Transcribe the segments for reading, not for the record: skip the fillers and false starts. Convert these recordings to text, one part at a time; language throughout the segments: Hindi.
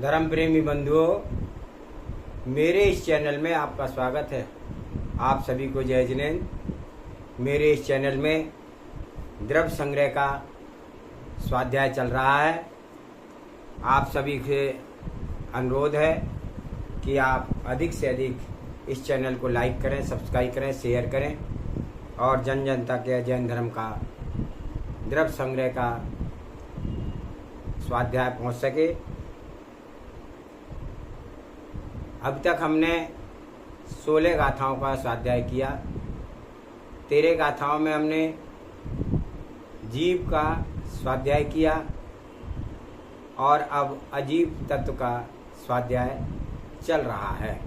धर्म प्रेमी बंधुओं, मेरे इस चैनल में आपका स्वागत है। आप सभी को जय जिनेन्द्र। मेरे इस चैनल में द्रव्य संग्रह का स्वाध्याय चल रहा है। आप सभी से अनुरोध है कि आप अधिक से अधिक इस चैनल को लाइक करें, सब्सक्राइब करें, शेयर करें और जन जन तक जैन धर्म का द्रव्य संग्रह का स्वाध्याय पहुंच सके। अब तक हमने 16 गाथाओं का स्वाध्याय किया। 13 गाथाओं में हमने जीव का स्वाध्याय किया और अब अजीव तत्व का स्वाध्याय चल रहा है।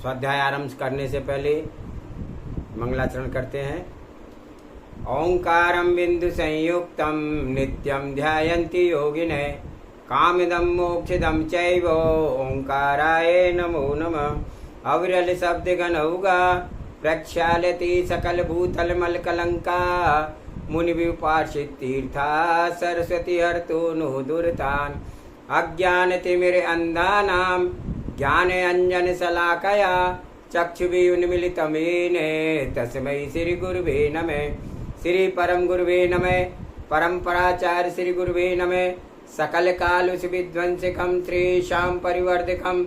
स्वाध्याय आरंभ करने से पहले मंगलाचरण करते हैं। ओंकारं बिंदु संयुक्तं नित्यं ध्यायन्ति योगिनः कामिदं मोक्षदं चैव ओंकाराय नमो नमः। अविरल शब्द गणौगा प्रक्षालति सकल भूतल मल कलंका मुनि विपार्षित तीर्था सरस्वती हर्तो नो दुर्तान अज्ञान तिमिर अंधानां ज्ञान अंजन शलाकया चक्षुर्विन्मीलितं तस्मै श्री गुरुवे नमः। श्री परम गुरुवे नमः। परंपराचार्य श्री गुरुवे नमः। सकल काल विध्वंसकम त्रेषां परिवर्धकम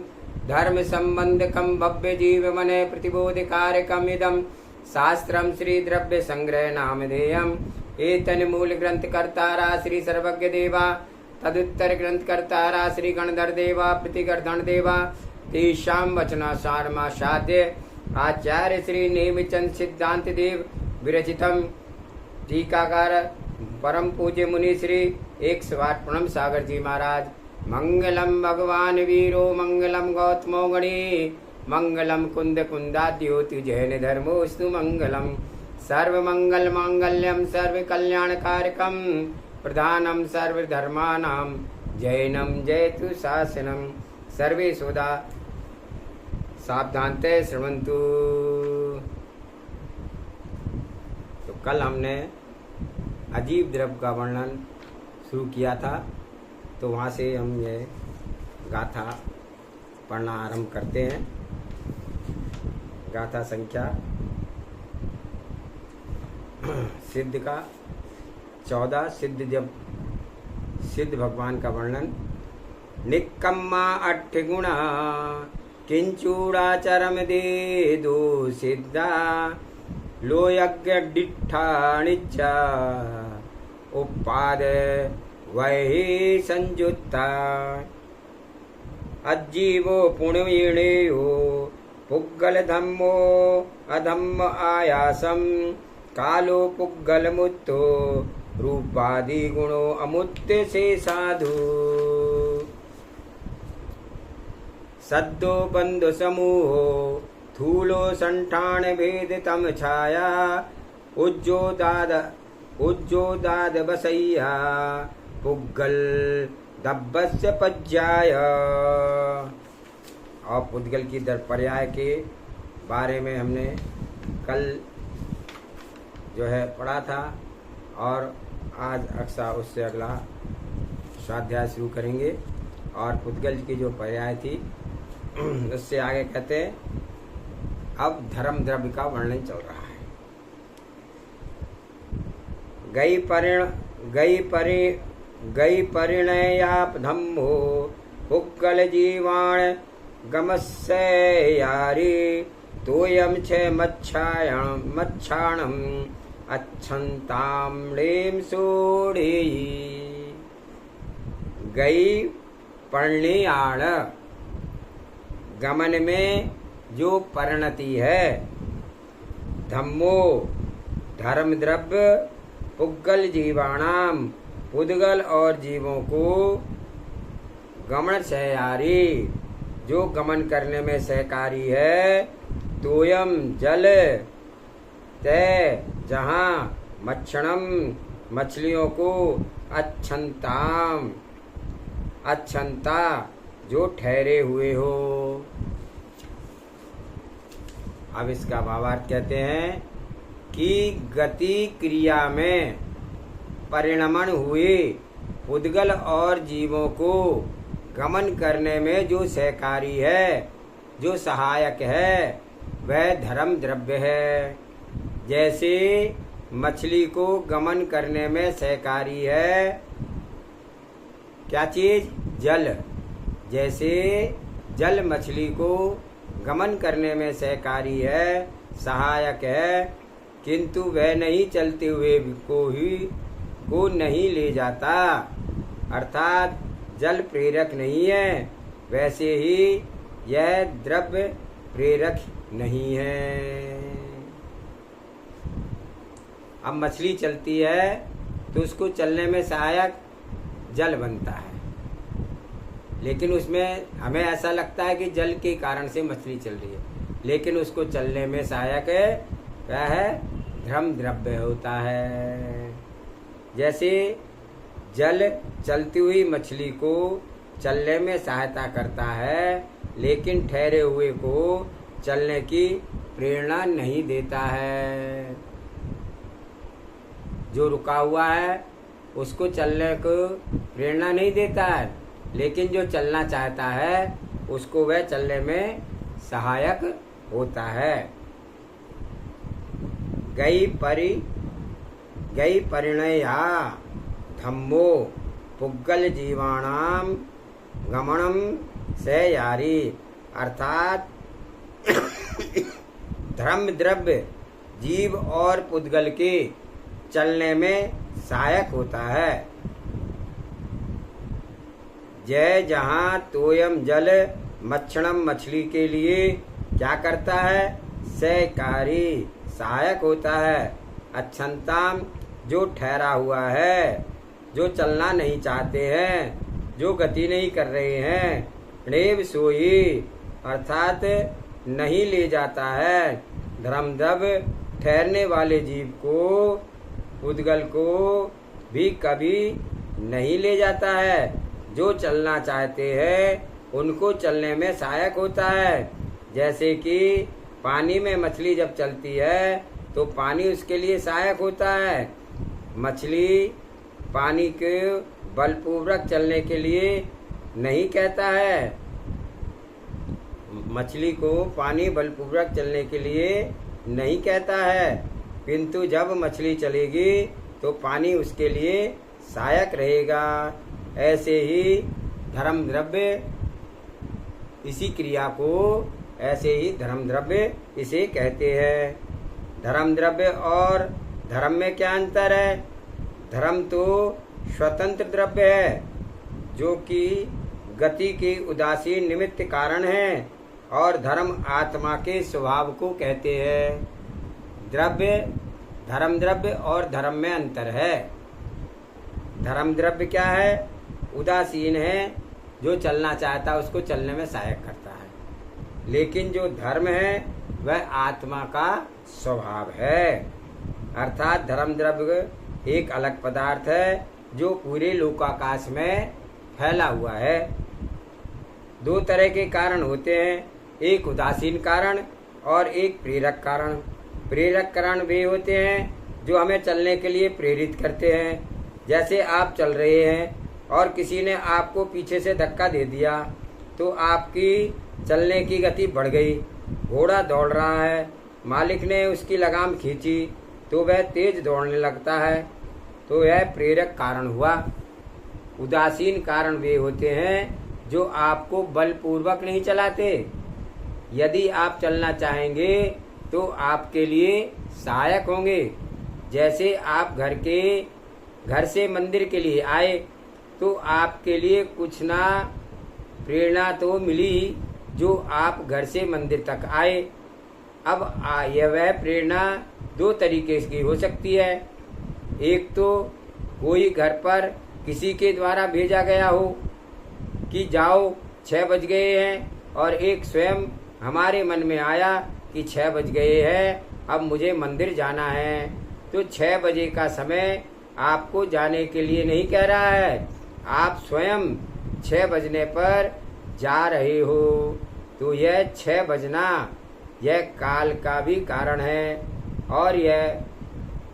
धर्म संबंधकम भव्य जीव मन प्रतिबोधकारकम इदम शास्त्रम श्री द्रव्य संग्रह नामधेयम। एतन मूल ग्रंथ कर्तारा श्री सर्वज्ञ देवा तदुत्तर ग्रंथ कर्तारा श्री गणधर देवा प्रतिगर्धन देवा तेषां वचनासारमा साध्य आचार्य श्री नेमिचंद सिद्धांत देव विरचितम। टीकाकार परम पूज्य मुनि श्री 108 प्रणम सागर जी महाराज। मंगलम भगवान वीरो मंगलम गौतमो गणी मंगलम कुंद कुंदाद्योति जैन धर्मोस्तु मंगलम। सर्व मंगल मांगल्यम सर्व कल्याण कारकम प्रधानम सर्व धर्मानां जैनम जयतु शासनम। सर्वे सदा सावधानते श्रवन्तु। तो कल हमने अजीब द्रव्य का वर्णन शुरू किया था, तो वहाँ से हम ये गाथा पढ़ना आरंभ करते हैं। गाथा संख्या सिद्ध का 14 सिद्ध भगवान का वर्णन। निक्कम्मा 8 गुणा किंचूड़ाचरम दे दो सिद्धा लो यज्ञ डिठा निच्चा उपाद वही संयुक्ता अजीवो पुण्यणेयो पुग्गल धम्मो अधम्म आयासम कालो पुग्गल मुत्तो रूपादि गुणो अमुत्य से साधु सद्दो बंधु समूहो थूलो संठान भेद तम छाया उज्जोदाद बसैया पुग्गल दब्बस्य पज्जाय। और पुद्गल की पर्याय के बारे में हमने कल जो है पढ़ा था और आज अक्सा उससे अगला स्वाध्याय शुरू करेंगे। और पुद्गल की जो पर्याय थी उससे आगे कहते हैं अब धर्म द्रव्य का वर्णन चल रहा है। गई परिणयाप धम्मो पुग्गल जीवाण गमस्य यारी तोयम छ मच्छाणम अच्छन्ताम्लेम सोड़े। गई परिणयाण गमन में जो परिणति है, धम्मो धर्म द्रव्य, पुग्गल जीवाणाम पुद्गल और जीवों को, गमन सहयारी जो गमन करने में सहकारी है, तोयम जल तय जहाँ मच्छणम मछलियों को, अच्छन्ताम अच्छन्ता जो ठहरे हुए हो। अब इसका भावार्थ कहते हैं कि गति क्रिया में परिणमन हुए पुद्गल और जीवों को गमन करने में जो सहकारी है, जो सहायक है, वह धर्म द्रव्य है। जैसे मछली को गमन करने में सहकारी है क्या चीज? जल। जैसे जल मछली को गमन करने में सहकारी है, सहायक है, किंतु वह नहीं चलते हुए को नहीं ले जाता, अर्थात जल प्रेरक नहीं है, वैसे ही यह द्रव्य प्रेरक नहीं है। अब मछली चलती है तो उसको चलने में सहायक जल बनता है, लेकिन उसमें हमें ऐसा लगता है कि जल के कारण से मछली चल रही है, लेकिन उसको चलने में सहायक है क्या है? धर्म द्रव्य होता है। जैसे जल चलती हुई मछली को चलने में सहायता करता है, लेकिन ठहरे हुए को चलने की प्रेरणा नहीं देता है। जो रुका हुआ है उसको चलने को प्रेरणा नहीं देता है, लेकिन जो चलना चाहता है उसको वह चलने में सहायक होता है। गई परिणया धम्मो पुग्गल जीवाणाम गमनम सहयारी, अर्थात धर्म द्रव्य जीव और पुद्गल के चलने में सहायक होता है। जय जहाँ तोयम जल मच्छणम, मछली के लिए क्या करता है? सहकारी, सहायक होता है। अच्छंताम, जो ठहरा हुआ है, जो चलना नहीं चाहते हैं, जो गति नहीं कर रहे हैं, णेव सोई, अर्थात नहीं ले जाता है। धर्मद्रव्य ठहरने वाले जीव को, पुद्गल को भी कभी नहीं ले जाता है। जो चलना चाहते हैं उनको चलने में सहायक होता है। जैसे कि पानी में मछली जब चलती है तो पानी उसके लिए सहायक होता है। मछली पानी के बलपूर्वक चलने के लिए नहीं कहता है, मछली को पानी बलपूर्वक चलने के लिए नहीं कहता है, किंतु जब मछली चलेगी तो पानी उसके लिए सहायक रहेगा। ऐसे ही धर्म द्रव्य इसी क्रिया को, ऐसे ही धर्म द्रव्य इसे कहते हैं। धर्म द्रव्य और धर्म में क्या अंतर है? धर्म तो स्वतंत्र द्रव्य है, जो कि गति के उदासीन निमित्त कारण है, और धर्म आत्मा के स्वभाव को कहते हैं। द्रव्य, धर्म द्रव्य और धर्म में अंतर है। धर्म द्रव्य क्या है? उदासीन है, जो चलना चाहता है उसको चलने में सहायक करता है। लेकिन जो धर्म है वह आत्मा का स्वभाव है, अर्थात धर्म द्रव्य एक अलग पदार्थ है जो पूरे लोकाकाश में फैला हुआ है। दो तरह के कारण होते हैं, एक उदासीन कारण और एक प्रेरक कारण। प्रेरक कारण वे होते हैं जो हमें चलने के लिए प्रेरित करते हैं। जैसे आप चल रहे हैं और किसी ने आपको पीछे से धक्का दे दिया तो आपकी चलने की गति बढ़ गई। घोड़ा दौड़ रहा है, मालिक ने उसकी लगाम खींची तो वह तेज दौड़ने लगता है, तो यह प्रेरक कारण हुआ। उदासीन कारण वे होते हैं जो आपको बलपूर्वक नहीं चलाते। यदि आप चलना चाहेंगे तो आपके लिए सहायक होंगे। जैसे आप घर से मंदिर के लिए आए तो आपके लिए कुछ ना प्रेरणा तो मिली जो आप घर से मंदिर तक आए। अब वह प्रेरणा दो तरीके की हो सकती है। एक तो कोई घर पर किसी के द्वारा भेजा गया हो कि जाओ 6 बज गए हैं, और एक स्वयं हमारे मन में आया कि 6 बज गए हैं, अब मुझे मंदिर जाना है। तो 6 बजे का समय आपको जाने के लिए नहीं कह रहा है, आप स्वयं 6 बजने पर जा रहे हो। तो यह 6 बजना यह काल का भी कारण है, और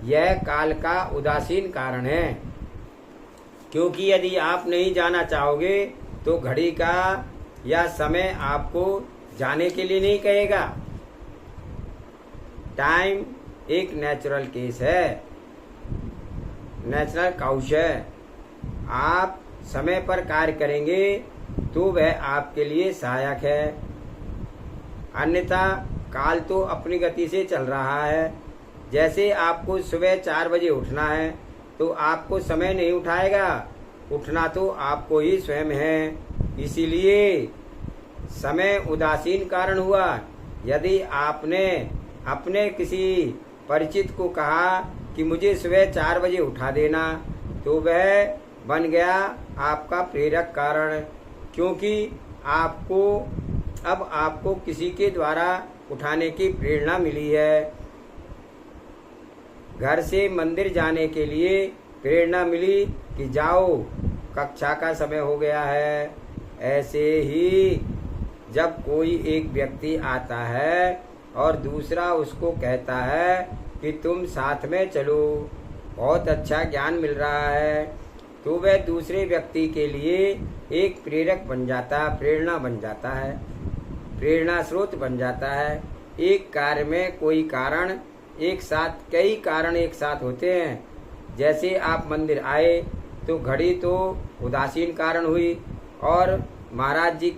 यह काल का उदासीन कारण है। क्योंकि यदि आप नहीं जाना चाहोगे तो घड़ी का या समय आपको जाने के लिए नहीं कहेगा। टाइम एक नेचुरल केस है, नेचुरल काउश है। आप समय पर कार्य करेंगे तो वह आपके लिए सहायक है, अन्यथा काल तो अपनी गति से चल रहा है। जैसे आपको सुबह 4 बजे उठना है तो आपको समय नहीं उठाएगा, उठना तो आपको ही स्वयं है। इसीलिए समय उदासीन कारण हुआ। यदि आपने अपने किसी परिचित को कहा कि मुझे सुबह 4 बजे उठा देना, तो वह बन गया आपका प्रेरक कारण, क्योंकि आपको किसी के द्वारा उठाने की प्रेरणा मिली है। घर से मंदिर जाने के लिए प्रेरणा मिली कि जाओ कक्षा का समय हो गया है। ऐसे ही जब कोई एक व्यक्ति आता है और दूसरा उसको कहता है कि तुम साथ में चलो, बहुत अच्छा ज्ञान मिल रहा है, तो वह दूसरे व्यक्ति के लिए एक प्रेरक बन जाता है, प्रेरणा बन जाता है, प्रेरणा स्रोत बन जाता है। एक कार्य में कोई कारण एक साथ, कई कारण एक साथ होते हैं। जैसे आप मंदिर आए तो घड़ी तो उदासीन कारण हुई और महाराज जी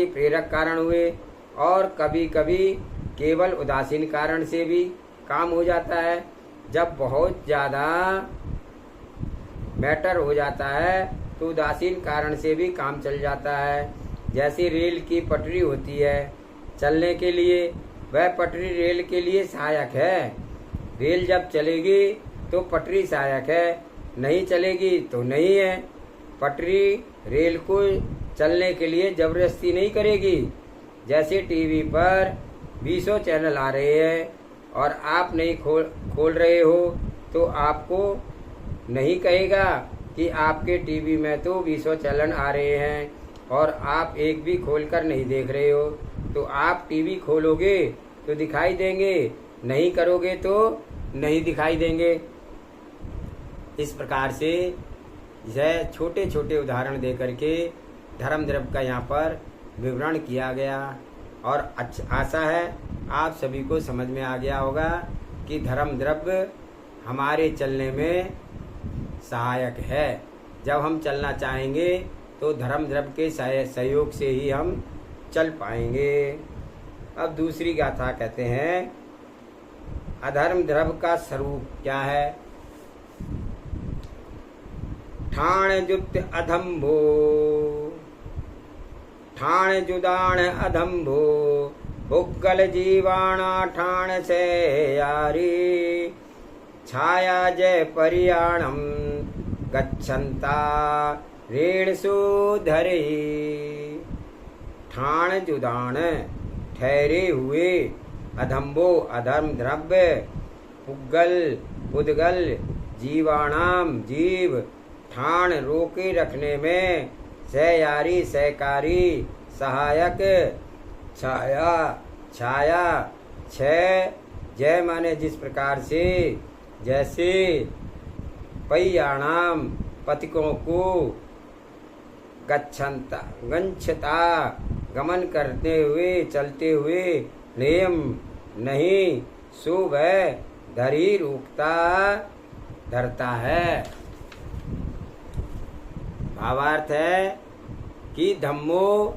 प्रेरक कारण हुए, और कभी कभी केवल उदासीन कारण से भी काम हो जाता है। जब बहुत ज़्यादा मैटर हो जाता है तो उदासीन कारण से भी काम चल जाता है। जैसे रेल की पटरी होती है चलने के लिए, वह पटरी रेल के लिए सहायक है। रेल जब चलेगी तो पटरी सहायक है, नहीं चलेगी तो नहीं है। पटरी रेल को चलने के लिए जबरदस्ती नहीं करेगी। जैसे टीवी पर 20 चैनल आ रहे हैं और आप नहीं खोल रहे हो तो आपको नहीं कहेगा कि आपके टीवी में तो 20 चैनल आ रहे हैं और आप एक भी खोलकर नहीं देख रहे हो। तो आप टीवी खोलोगे तो दिखाई देंगे, नहीं करोगे तो नहीं दिखाई देंगे। इस प्रकार से यह छोटे छोटे उदाहरण दे करके धर्म द्रव्य का यहाँ पर विवरण किया गया, और आशा है आप सभी को समझ में आ गया होगा कि धर्म द्रव्य हमारे चलने में सहायक है। जब हम चलना चाहेंगे तो धर्म द्रव्य के सहयोग से ही हम चल पाएंगे। अब दूसरी गाथा कहते हैं अधर्म द्रव्य का स्वरूप क्या है। ठाण जुत अधम्भो, ठाण जुदान अधम्भो, पुग्गल जीवाणा ठाण से यारी, छाया जय परियाणम गच्छन्ता रेणसु धरे। ठाण जुदान ठहरे हुए, अधम्भो अधर्म द्रव्य, पुग्गल उद्गल, जीवाणाम जीव, ठाण रोके रखने में, सहयारी सहकारी, सहायक, छाया छाया, छय जय माने जिस प्रकार से, जैसे पय्याणाम पथिकों को, गच्छता गमन करते हुए चलते हुए, नियम नहीं सो वह धरी रुकता धरता है। भावार्थ है कि धम्मो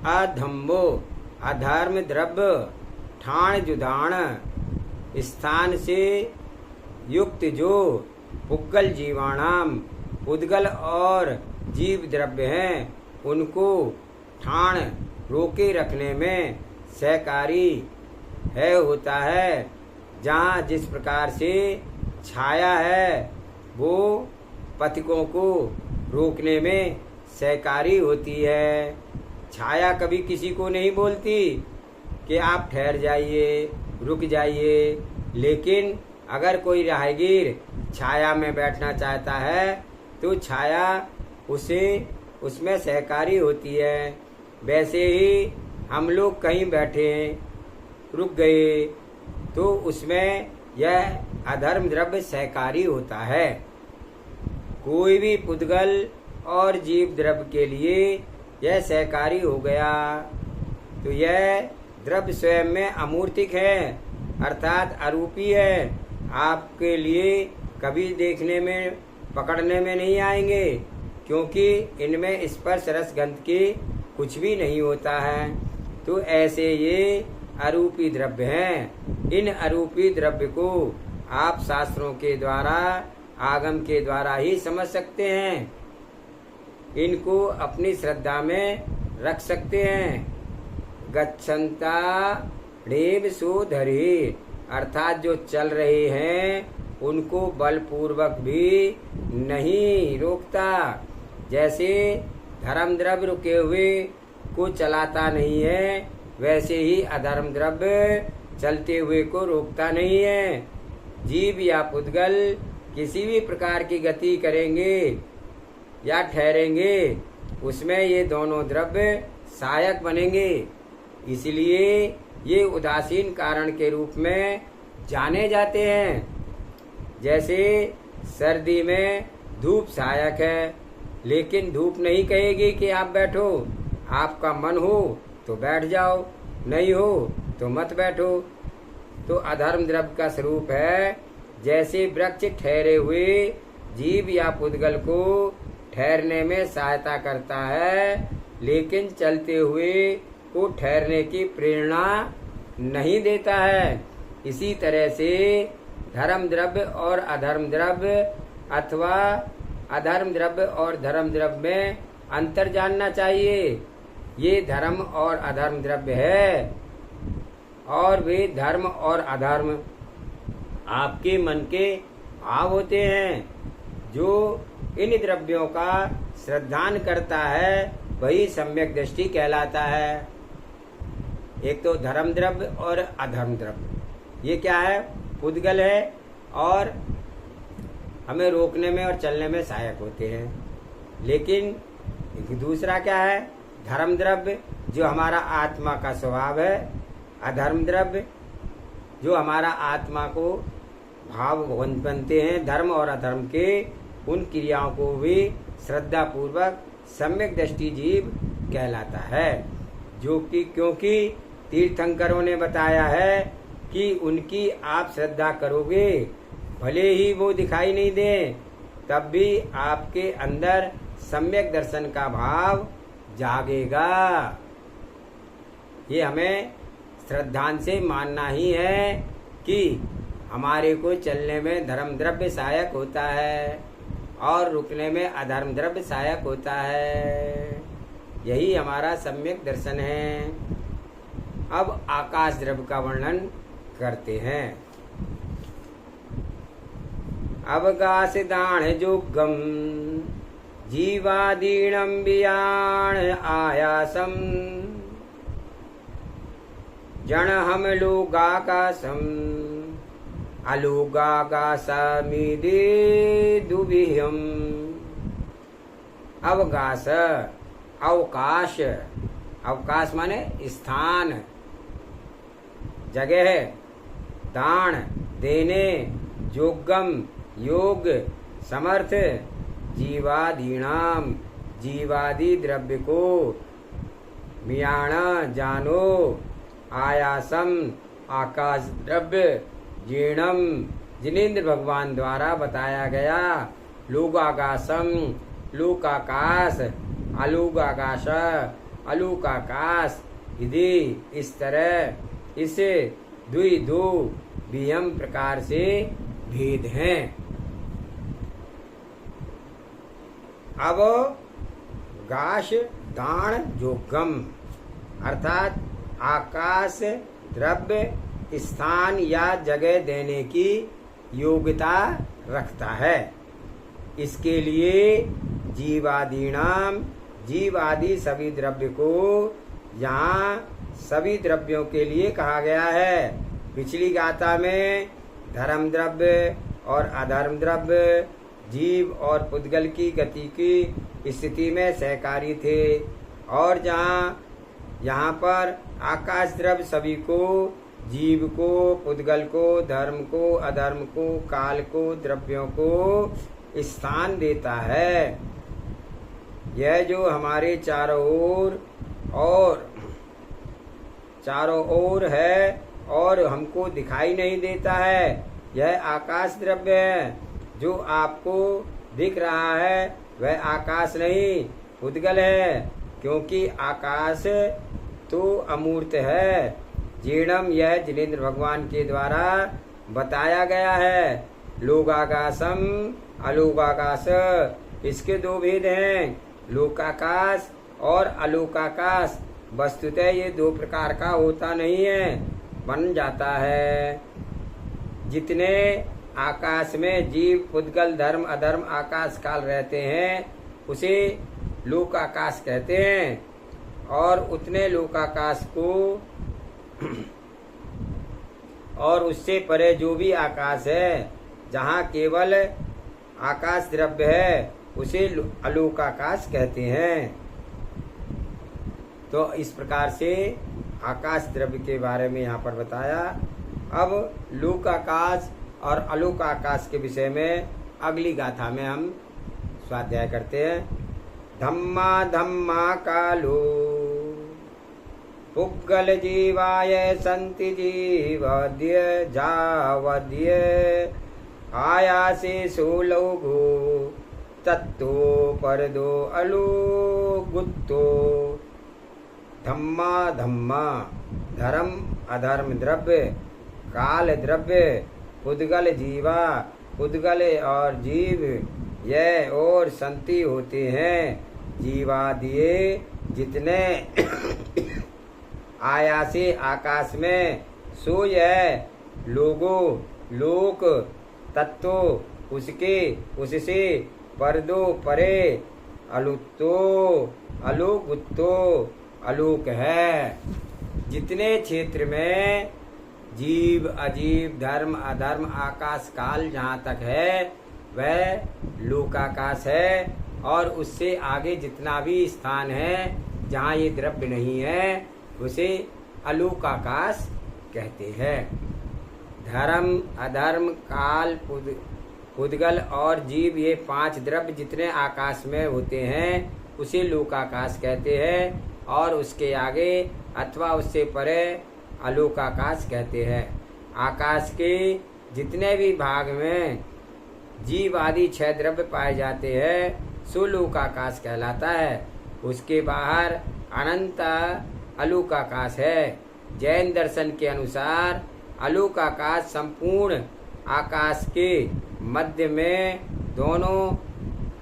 अधम्मो अधर्म द्रव्य ठाण जुदान स्थान से युक्त जो पुग्गल जीवाणाम उद्गल और जीव द्रव्य हैं, उनको ठाण रोके रखने में सहकारी है होता है। जहाँ जिस प्रकार से छाया है वो पथिकों को रोकने में सहकारी होती है। छाया कभी किसी को नहीं बोलती कि आप ठहर जाइए, रुक जाइए, लेकिन अगर कोई राहगीर छाया में बैठना चाहता है तो छाया उसे उसमें सहकारी होती है। वैसे ही हम लोग कहीं बैठे रुक गए तो उसमें यह अधर्म द्रव्य सहकारी होता है। कोई भी पुद्गल और जीव द्रव्य के लिए यह सहकारी हो गया तो यह द्रव्य स्वयं में अमूर्तिक है, अर्थात अरूपी है। आपके लिए कभी देखने में पकड़ने में नहीं आएंगे, क्योंकि इनमें स्पर्श रस गंध की कुछ भी नहीं होता है। तो ऐसे ये अरूपी द्रव्य हैं। इन अरूपी द्रव्य को आप शास्त्रों के द्वारा, आगम के द्वारा ही समझ सकते हैं। इनको अपनी श्रद्धा में रख सकते हैं। गच्छन्ता णेव सुधरी, अर्थात जो चल रहे हैं उनको बलपूर्वक भी नहीं रोकता। जैसे धर्म द्रव्य रुके हुए को चलाता नहीं है, वैसे ही अधर्म द्रव्य चलते हुए को रोकता नहीं है। जीव या पुद्गल किसी भी प्रकार की गति करेंगे या ठहरेंगे, उसमें ये दोनों द्रव्य सहायक बनेंगे। इसलिए ये उदासीन कारण के रूप में जाने जाते हैं। जैसे सर्दी में धूप सहायक है, लेकिन धूप नहीं कहेगी कि आप बैठो। आपका मन हो तो बैठ जाओ, नहीं हो तो मत बैठो। तो अधर्म द्रव्य का स्वरूप है, जैसे वृक्ष ठहरे हुए जीव या पुद्गल को ठहरने में सहायता करता है, लेकिन चलते हुए को ठहरने की प्रेरणा नहीं देता है। इसी तरह से धर्म द्रव्य और अधर्म द्रव्य अथवा अधर्म द्रव्य और धर्म द्रव्य में अंतर जानना चाहिए। ये धर्म और अधर्म द्रव्य है, और वे धर्म और अधर्म आपके मन के भाव होते हैं। जो इन द्रव्यों का श्रद्धान करता है वही सम्यक दृष्टि कहलाता है। एक तो धर्म द्रव्य और अधर्म द्रव्य, ये क्या है? पुद्गल है और हमें रोकने में और चलने में सहायक होते हैं। लेकिन दूसरा क्या है? धर्म द्रव्य, जो हमारा आत्मा का स्वभाव है। अधर्म द्रव्य, जो हमारा आत्मा को भाव बनते हैं। धर्म और अधर्म के उन क्रियाओं को भी श्रद्धा पूर्वक सम्यक दृष्टि जीव कहलाता है। जो कि क्योंकि तीर्थंकरों ने बताया है कि उनकी आप श्रद्धा करोगे, भले ही वो दिखाई नहीं दे, तब भी आपके अंदर सम्यक दर्शन का भाव जागेगा। ये हमें श्रद्धान से मानना ही है कि हमारे को चलने में धर्म द्रव्य सहायक होता है और रुकने में अधर्म द्रव्य सहायक होता है। यही हमारा सम्यक दर्शन है। अब आकाश द्रव्य का वर्णन करते हैं। अवगास दाण जोगम जीवादीणम बियाण आयासम जन हम लोगाकाशम अलोगाकाशमिदे दुविहम। अवगास, अवकाश, अवकाश माने स्थान, जगह, दान देने, योगम योग, समर्थ, जीवादीनाम जीवादि द्रव्य को, मियाणा जानो, आयासम आकाश द्रव्य, जीर्णम जिनेन्द्र भगवान द्वारा बताया गया, लोगाकाशम लोकाकाश, अलूगाकाश अलूकाकाश, यदि इस तरह इस दुई दो वियम प्रकार से भेद हैं। अब गाश दान जोगम अर्थात आकाश द्रव्य स्थान या जगह देने की योग्यता रखता है। इसके लिए जीवादीनाम जीव आदि सभी द्रव्य को यहाँ सभी द्रव्यों के लिए कहा गया है। पिछली गाथा में धर्म द्रव्य और अधर्म द्रव्य जीव और पुद्गल की गति की स्थिति में सहकारी थे, और जहाँ यहाँ पर आकाश द्रव्य सभी को, जीव को, पुद्गल को, धर्म को, अधर्म को, काल को, द्रव्यों को स्थान देता है। यह जो हमारे चारों ओर है और हमको दिखाई नहीं देता है, यह आकाश द्रव्य है। जो आपको दिख रहा है वह आकाश नहीं, उद्गल है, क्योंकि आकाश तो अमूर्त है। जीर्णम, यह जिनेन्द्र भगवान के द्वारा बताया गया है। लोकाकाशम, अलोकाकाश, इसके दो भेद हैं, लोकाकाश और अलोकाकाश। वस्तुतः ये दो प्रकार का होता नहीं है, बन जाता है। जितने आकाश में जीव, पुद्गल, धर्म, अधर्म, आकाश काल रहते हैं उसे लोकाकाश कहते हैं। और उतने लोकाकाश को और उससे परे जो भी आकाश है, जहाँ केवल आकाश द्रव्य है, उसे अलोकाकाश कहते हैं। तो इस प्रकार से आकाश द्रव्य के बारे में यहाँ पर बताया। अब लोकाकाश और अलोकाकाश के विषय में अगली गाथा में हम स्वाध्याय करते हैं। धम्मा धम्मा कालो पुग्गल जीवाय संति जीवद्य जावद्य आयासे सोलोगो तत्तो परदो अलोगुत्तो। धम्मा धम्मा, धर्म अधर्म द्रव्य, काल द्रव्य, पुद्गल जीवा, पुद्गल और जीव, यह और संति होते हैं। जीवादिये, जितने आयासे आकाश में, सो यह लोगो लोक, तत्व उसके उससे, परदो परे, अलुत्तो अलोकुत्तो अलोक है। जितने क्षेत्र में जीव अजीव, धर्म अधर्म, आकाश काल जहाँ तक है वह लोकाकाश है। और उससे आगे जितना भी स्थान है जहाँ ये द्रव्य नहीं है उसे अलोकाकाश कहते हैं। धर्म अधर्म काल पुद्गल और जीव, ये 5 द्रव्य जितने आकाश में होते हैं उसे लोकाकाश कहते हैं। और उसके आगे अथवा उससे परे अलोकाकाश कहते हैं। आकाश के जितने भी भाग में जीव आदि 6 द्रव्य पाए जाते हैं सो लोकाकाश कहलाता है। उसके बाहर अनंत अलोकाकाश है। जैन दर्शन के अनुसार अलोकाकाश संपूर्ण आकाश के मध्य में दोनों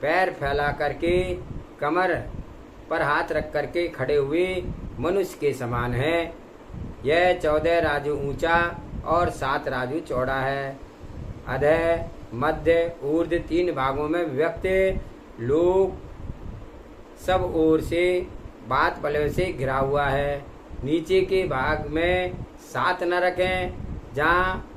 पैर फैला करके कमर पर हाथ रख करके खड़े हुए मनुष्य के समान है। यह 14 राजू ऊंचा और 7 राजू चौड़ा है। अधः मध्य ऊर्ध्व 3 भागों में विभक्त लोक सब ओर से बात बलय से घिरा हुआ है। नीचे के भाग में 7 नरक हैं जहाँ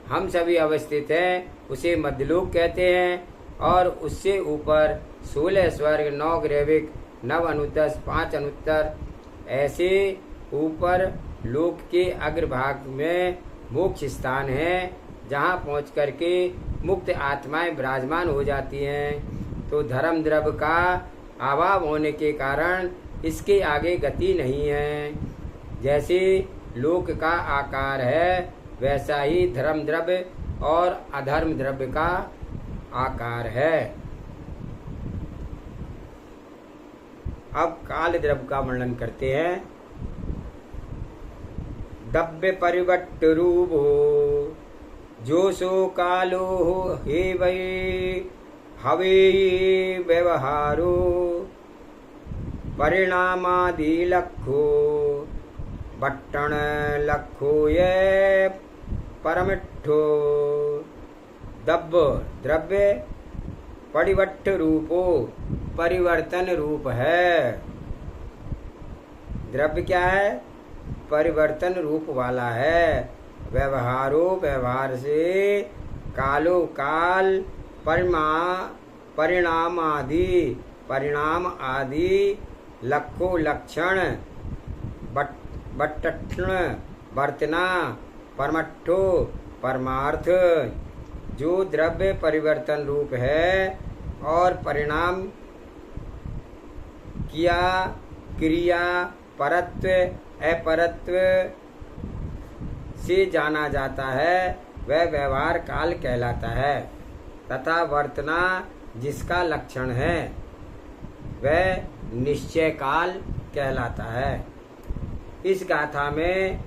हम सभी अवस्थित हैं, उसे मध्यलोक कहते हैं। और उससे ऊपर 16 स्वर्ग, 9 ग्रैविक, 9 अनुत्तर, 5 अनुत्तर, ऐसे ऊपर लोक के अग्रभाग में मोक्ष स्थान है जहाँ पहुँच करके मुक्त आत्माएं विराजमान हो जाती हैं। तो धर्म द्रव्य का अभाव होने के कारण इसके आगे गति नहीं है। जैसे लोक का आकार है वैसा ही धर्म द्रव्य और अधर्म द्रव्य का आकार है। अब काल द्रव्य का वर्णन करते हैं। दब्य परिवट्ट रूपो जोशो कालो हे वै हवे व्यवहारो परिणामादि लखो बट्टन लखो ये परमिठो। दब्ब द्रव्य, परिवट्ट रूपो परिवर्तन रूप है। द्रव्य क्या है? परिवर्तन रूप वाला है। व्यवहारो व्यवहार से, कालो काल, परिणाम आदि, लखो लक्षण, बट्टण बर्तना, परमट्ठो परमार्थ। जो द्रव्य परिवर्तन रूप है और परिणाम किया क्रिया परत्व अपरत्व से जाना जाता है वह व्यवहार काल कहलाता है तथा वर्तना जिसका लक्षण है वह निश्चय काल कहलाता है। इस गाथा में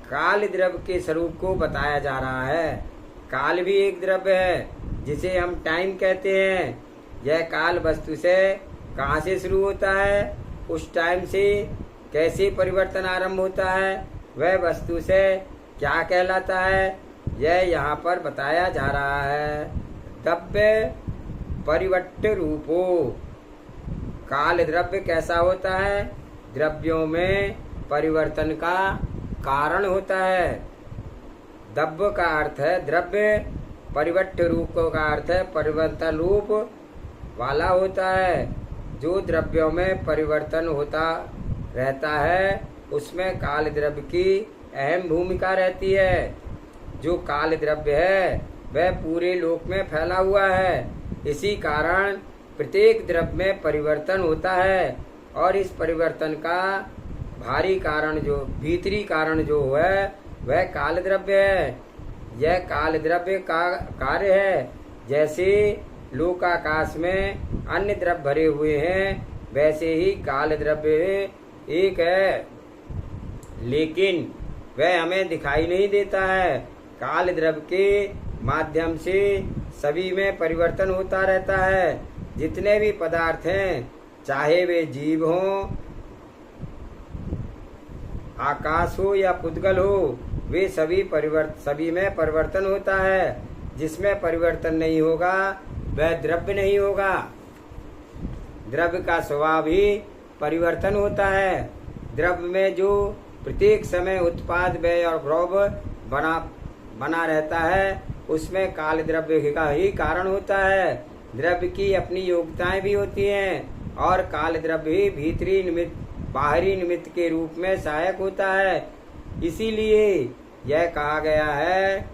काल द्रव्य के स्वरूप को बताया जा रहा है। काल भी एक द्रव्य है जिसे हम टाइम कहते हैं। यह काल वस्तु से कहाँ से शुरू होता है, उस टाइम से कैसे परिवर्तन आरंभ होता है, वह वस्तु से क्या कहलाता है, यह यहाँ पर बताया जा रहा है। द्रव्य परिवर्त रूपो, काल द्रव्य कैसा होता है, द्रव्यों में परिवर्तन का कारण होता है। द्रव्य का अर्थ है द्रव्य, परिवर्त रूप का अर्थ है परिवर्तन रूप वाला होता है। जो द्रव्यों में परिवर्तन होता रहता है उसमें काल द्रव्य की अहम भूमिका रहती है। जो काल द्रव्य है वह पूरे लोक में फैला हुआ है। इसी कारण प्रत्येक द्रव्य में परिवर्तन होता है और इस परिवर्तन का भारी कारण जो भीतरी कारण जो है वह काल द्रव्य है। यह काल द्रव्य का कार्य है। जैसे लोकाकाश में अन्य द्रव्य भरे हुए हैं वैसे ही काल द्रव्य एक है, लेकिन वह हमें दिखाई नहीं देता है। काल द्रव्य के माध्यम से सभी में परिवर्तन होता रहता है। जितने भी पदार्थ हैं, चाहे वे जीव हों, आकाश हो या पुद्गल हो, वे सभी में परिवर्तन होता है। जिसमें परिवर्तन नहीं होगा वह द्रव्य नहीं होगा। द्रव्य का स्वभाव ही परिवर्तन होता है। द्रव्य में जो प्रत्येक समय उत्पाद व्यय और ग्रोव बना रहता है उसमें काल द्रव्य का ही कारण होता है। द्रव्य की अपनी योग्यताएं भी होती हैं और काल द्रव्य ही भीतरी निमित्त बाहरी निमित्त के रूप में सहायक होता है। इसीलिए यह कहा गया है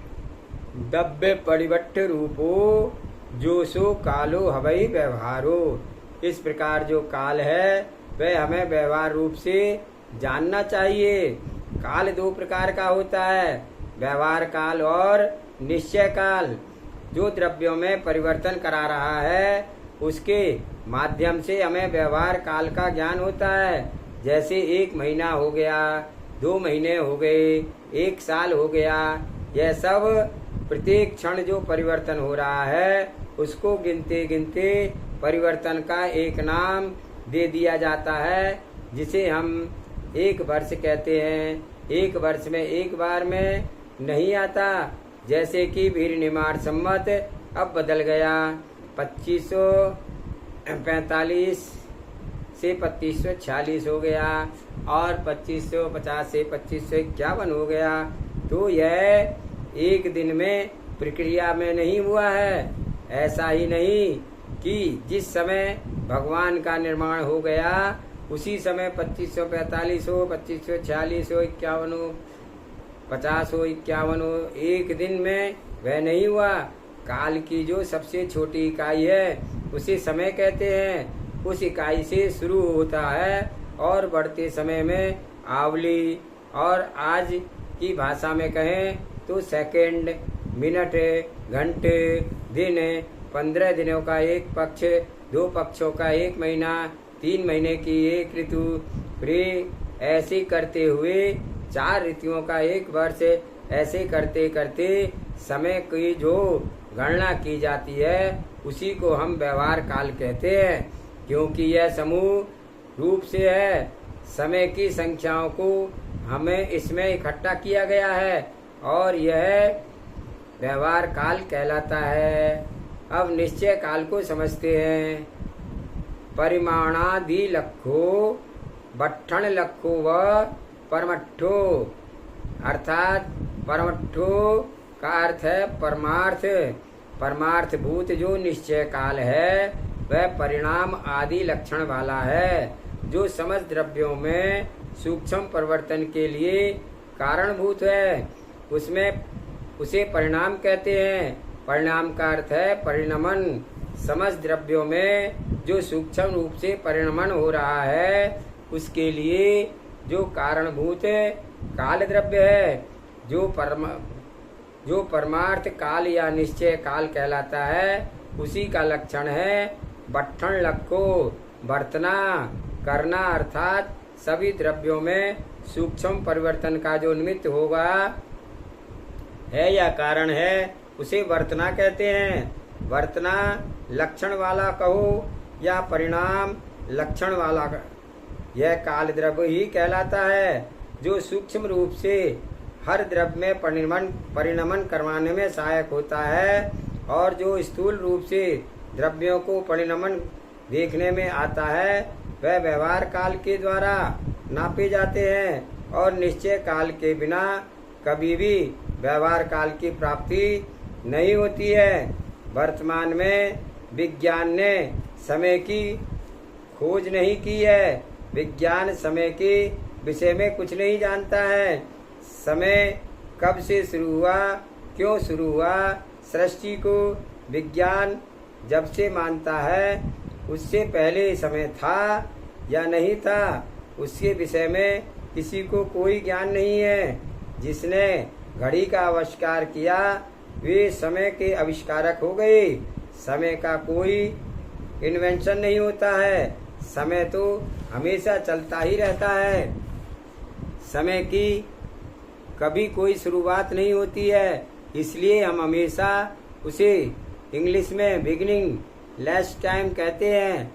द्रव्य परिवर्त रूपो जो सो कालो हवई व्यवहारो। इस प्रकार जो काल है वह हमें व्यवहार रूप से जानना चाहिए। काल दो प्रकार का होता है, व्यवहार काल और निश्चय काल। जो द्रव्यों में परिवर्तन करा रहा है उसके माध्यम से हमें व्यवहार काल का ज्ञान होता है। जैसे 1 महीना हो गया, 2 महीने हो गए, 1 साल हो गया, यह सब प्रत्येक क्षण जो परिवर्तन हो रहा है उसको गिनते गिनते परिवर्तन का एक नाम दे दिया जाता है, जिसे हम 1 वर्ष कहते हैं। 1 वर्ष में एक बार में नहीं आता। जैसे कि भीर निमार सम्मत अब बदल गया, 2545 से 2546 हो गया और 2550 से 2551 हो गया। तो यह एक दिन में प्रक्रिया में नहीं हुआ है। ऐसा ही नहीं कि जिस समय भगवान का निर्माण हो गया उसी समय 2545 हो, 2546 हो, 51 हो, 50 हो, 51 हो, एक दिन में वह नहीं हुआ। काल की जो सबसे छोटी इकाई है उसे समय कहते हैं। उस इकाई से शुरू होता है और बढ़ते समय में आवली, और आज की भाषा में कहें तो सेकंड, मिनट, घंटे, दिन, 15 दिनों का एक पक्ष, 2 पक्षों का 1 महीना, 3 महीने की 1 ऋतु, फिर ऐसे करते हुए 4 ऋतुओं का 1 वर्ष। ऐसे करते करते समय की जो गणना की जाती है उसी को हम व्यवहार काल कहते हैं, क्योंकि यह समूह रूप से है। समय की संख्याओं को हमें इसमें इकट्ठा किया गया है और यह व्यवहार काल कहलाता है। अब निश्चय काल को समझते हैं। परिमाणादि लखो, बट्ठन लखो व परमट्ठो, अर्थात परमट्ठो का अर्थ है परमार्थ। परमार्थ भूत जो निश्चय काल है वह परिणाम आदि लक्षण वाला है, जो समस्त द्रव्यों में सूक्ष्म परिवर्तन के लिए कारणभूत है। उसे परिणाम कहते हैं। परिणाम का अर्थ है परिणमन। समस्त द्रव्यों में जो सूक्ष्म रूप से परिणमन हो रहा है उसके लिए जो कारणभूत काल द्रव्य है, जो परमार्थ काल या निश्चय काल कहलाता है, उसी का लक्षण है बट्ठन लक्को, बरतना करना, अर्थात सभी द्रव्यों में सूक्ष्म परिवर्तन का जो निमित्त होगा है या कारण है उसे वर्तना कहते हैं। वर्तना लक्षण वाला कहो या परिणाम लक्षण वाला, यह काल द्रव्य ही कहलाता है जो सूक्ष्म रूप से हर द्रव्य में परिणमन करवाने में सहायक होता है और जो स्थूल रूप से द्रव्यों को परिणमन देखने में आता है वह व्यवहार काल के द्वारा नापे जाते हैं और निश्चय काल के बिना कभी भी व्यवहार काल की प्राप्ति नहीं होती है। वर्तमान में विज्ञान ने समय की खोज नहीं की है। विज्ञान समय के विषय में कुछ नहीं जानता है। समय कब से शुरू हुआ, क्यों शुरू हुआ, सृष्टि को विज्ञान जब से मानता है उससे पहले समय था या नहीं था, उसके विषय में किसी को कोई ज्ञान नहीं है। जिसने घड़ी का आविष्कार किया वे समय के आविष्कारक हो गए। समय का कोई इन्वेंशन नहीं होता है, समय तो हमेशा चलता ही रहता है। समय की कभी कोई शुरुआत नहीं होती है, इसलिए हम हमेशा उसे इंग्लिश में बिगिनिंग लेस टाइम कहते हैं।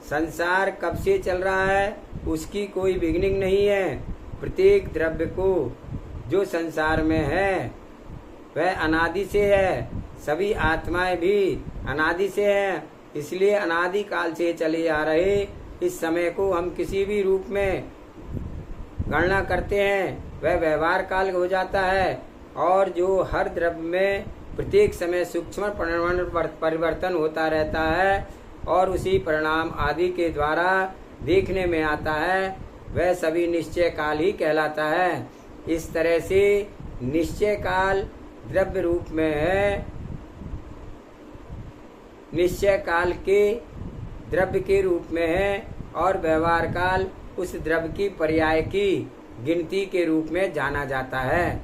संसार कब से चल रहा है उसकी कोई बिगिनिंग नहीं है। प्रत्येक द्रव्य को जो संसार में है वह अनादि से है। सभी आत्माएं भी अनादि से हैं, इसलिए अनादि काल से चले आ रहे इस समय को हम किसी भी रूप में गणना करते हैं वह व्यवहार काल हो जाता है। और जो हर द्रव्य में प्रत्येक समय सूक्ष्म परिवर्तन होता रहता है और उसी परिणाम आदि के द्वारा देखने में आता है वह सभी निश्चय काल ही कहलाता है। इस तरह से निश्चय काल द्रव्य रूप में है, निश्चय काल के द्रव्य के रूप में है और व्यवहार काल उस द्रव्य की पर्याय की गिनती के रूप में जाना जाता है।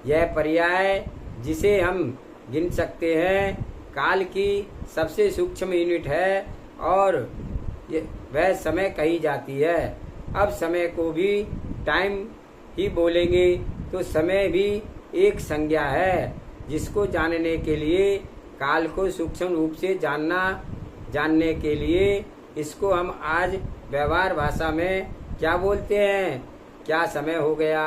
यह पर्याय जिसे हम गिन सकते हैं काल की सबसे सूक्ष्म यूनिट है और वह समय कही जाती है। अब समय को भी टाइम ही बोलेंगे तो समय भी एक संज्ञा है जिसको जानने के लिए काल को सूक्ष्म रूप से जानने के लिए इसको हम आज व्यवहार भाषा में क्या बोलते हैं, क्या समय हो गया।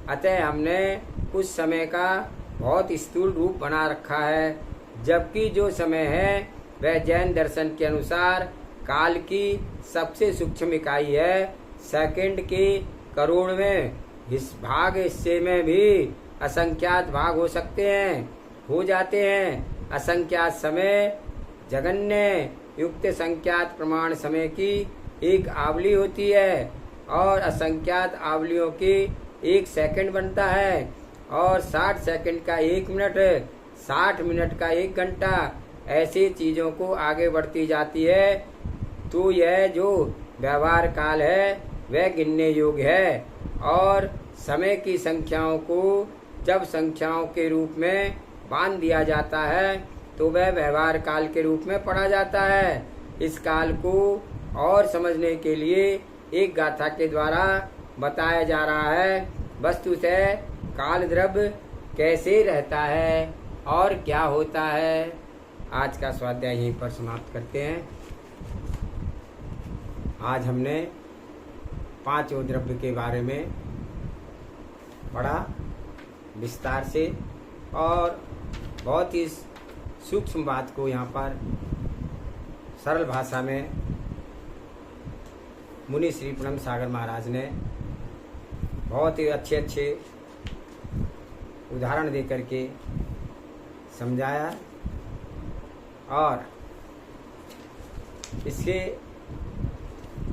अतः हमने उस समय का बहुत स्थूल रूप बना रखा है, जबकि जो समय है वह जैन दर्शन के अनुसार काल की सबसे सूक्ष्म इकाई है। सेकंड के करोड़ में हिस्से में भी असंख्यात भाग हो सकते हैं, हो जाते हैं। असंख्यात समय जगन्य युक्त संख्यात प्रमाण समय की एक आवली होती है और असंख्यात आवलियों की एक सेकंड बनता है और 60 सेकंड का 1 मिनट, 60 मिनट का 1 घंटा, ऐसी चीजों को आगे बढ़ती जाती है। तो यह जो व्यवहार काल है वह गिनने योग्य है और समय की संख्याओं को जब संख्याओं के रूप में बांध दिया जाता है तो वह व्यवहार काल के रूप में पढ़ा जाता है। इस काल को और समझने के लिए एक गाथा के द्वारा बताया जा रहा है। वस्तुतः काल द्रव्य कैसे रहता है और क्या होता है। आज का स्वाध्याय यहीं पर समाप्त करते हैं। आज हमने 5 द्रव्य के बारे में पढ़ा विस्तार से और बहुत ही सूक्ष्म बात को यहाँ पर सरल भाषा में मुनि श्री प्रणम सागर महाराज ने बहुत ही अच्छे उदाहरण दे करके समझाया और इसके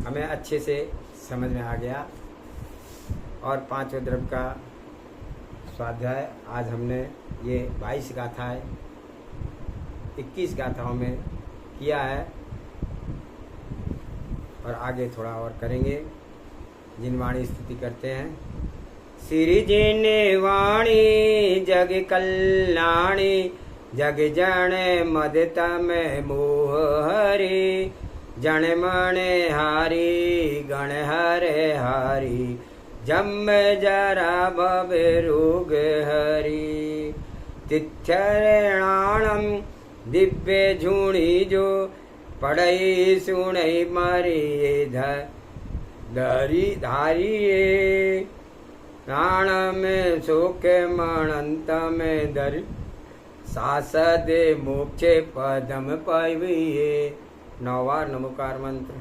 हमें अच्छे से समझ में आ गया। और 5 द्रव्य का स्वाध्याय आज हमने ये 22 गाथा है 21 गाथाओं में किया है और आगे थोड़ा और करेंगे। जिन वाणी स्तुति करते हैं। श्री जिन वाणी जग कल्याणी जग जन मदत में मोह हरि जन मन हारी गण हरे हारी जम जरा भव रोग हरि तिथ्यणाणम दिव्य झूणी जो पढ़ई सुनई मारी धरी धारिये प्राण में सुख मनंत में धर सासदे मोक्षे पदम पाइये। 9 बार नमोकार मंत्र।